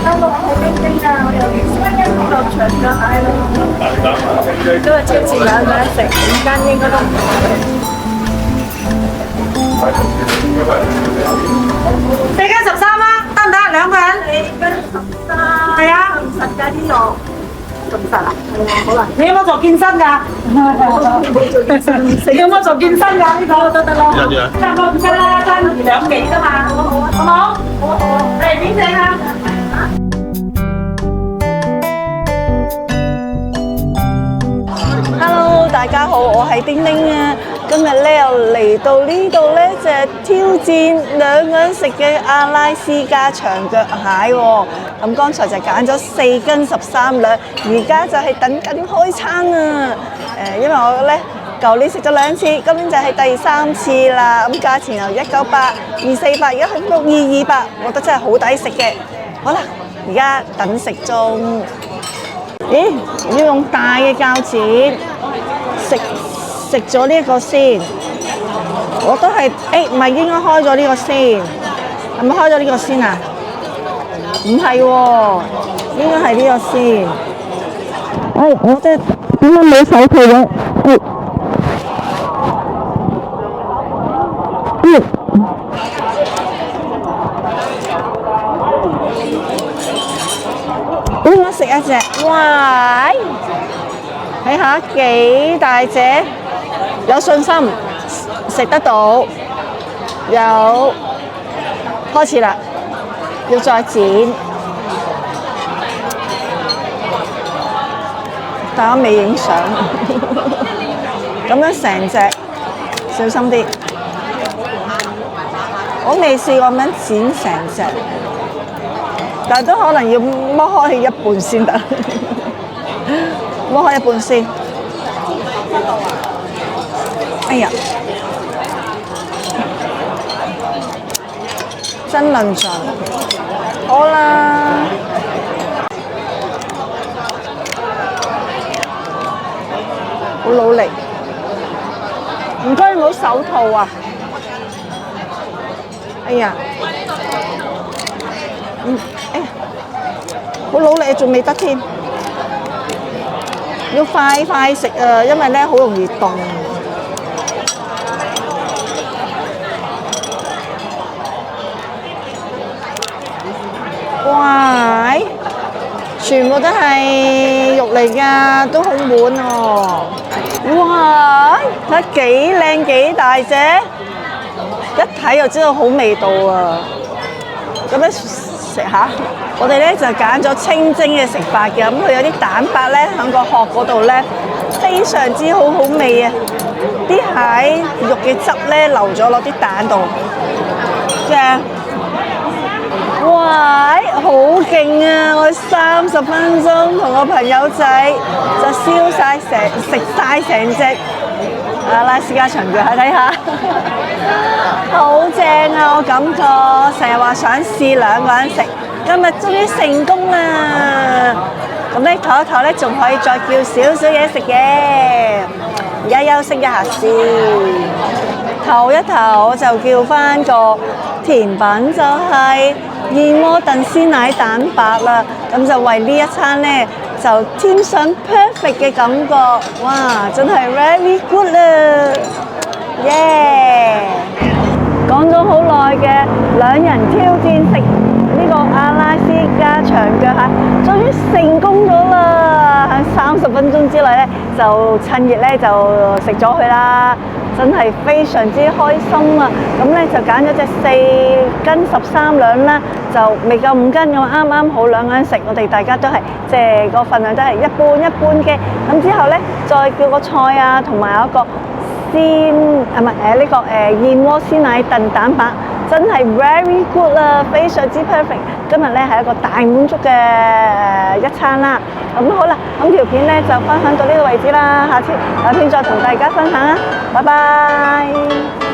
Hello，我係冰冰啊，我有1個長腳蟹咯，都係超市兩個人食，5間應該都唔錯。4斤13啊，得唔得？2個人？4斤13。係啊，實㗎啲肉。咁實啊？好啦。你有冇做健身㗎？冇做健身。你有冇做健身㗎？呢個得咯。差唔多唔得啦，爭2幾啫嘛。好冇？好。嚟邊隻啊？Hello， 大家好，我係丁丁啊。今日咧又嚟到呢度咧，就係挑戰2個人食嘅阿拉斯加長腳蟹喎。咁剛才就揀咗4斤13兩，而家就係等緊開餐啊。因為我咧舊年食咗2次，今年就係第3次啦。咁價錢由198、248，而家去到228，我覺得真係好抵食嘅。好啦，而家等食中。咦，要用大嘅鉸剪食咗呢一個先，我都係唔係應該開咗呢個先？係咪開咗呢個先啊？唔係喎，應該係呢個先。我即係點解冇手套嘅？應該食一隻，哇！睇下幾大隻，有信心食得到，有開始啦，要再剪，但我未影相，咁樣成隻，小心啲，我未試過咁樣剪成隻，但係都可能要剝開一半先得。剝開一半先。哎呀，真論盡。好啦，好努力。唔該，冇手套啊！哎呀，哎呀，好努力，仲未得添。要快快食啊，因為咧好容易凍。哇！全部都係肉嚟㗎，都好滿喎。哇！睇幾靚幾大隻，一睇就知道好味道啊！咁樣食下。我哋咧就揀咗清蒸嘅食法嘅，咁佢有啲蛋白咧喺個殼嗰度咧，非常之好味啊！啲蟹肉嘅汁咧流咗落啲蛋度，正！哇！好勁啊！我30分鐘同我朋友仔就食晒成隻阿拉斯加長腳蟹，睇下，好正啊！我感覺成日話想試2個人食。今日終於成功啦！咁咧唞一唞咧，仲可以再叫少少嘢食嘅。而家休息一下先，唞一唞就叫翻個甜品，就係燕窩燉鮮奶蛋白啦。咁就為呢一餐咧就添上 perfect 嘅感覺。哇！真係 very good 啦！耶！講咗好耐嘅2人挑戰食呢個阿拉斯加長腳蟹，終於成功咗啦！喺30分鐘之內咧，就趁熱咧就食咗佢啦，真係非常之開心啊！咁咧就揀咗隻4斤13兩啦，就未夠5斤咁，啱啱好2個人食。我哋大家都係即係個份量都係一般一般嘅。咁之後咧，再叫個菜啊，同埋有一個呢個燕窩鮮奶燉蛋白。真係 very good 啦，非常之 perfect。今日咧係一個大滿足嘅一餐啦。咁好啦，咁條片咧就分享到呢個位置啦。下片再同大家分享啦，拜拜。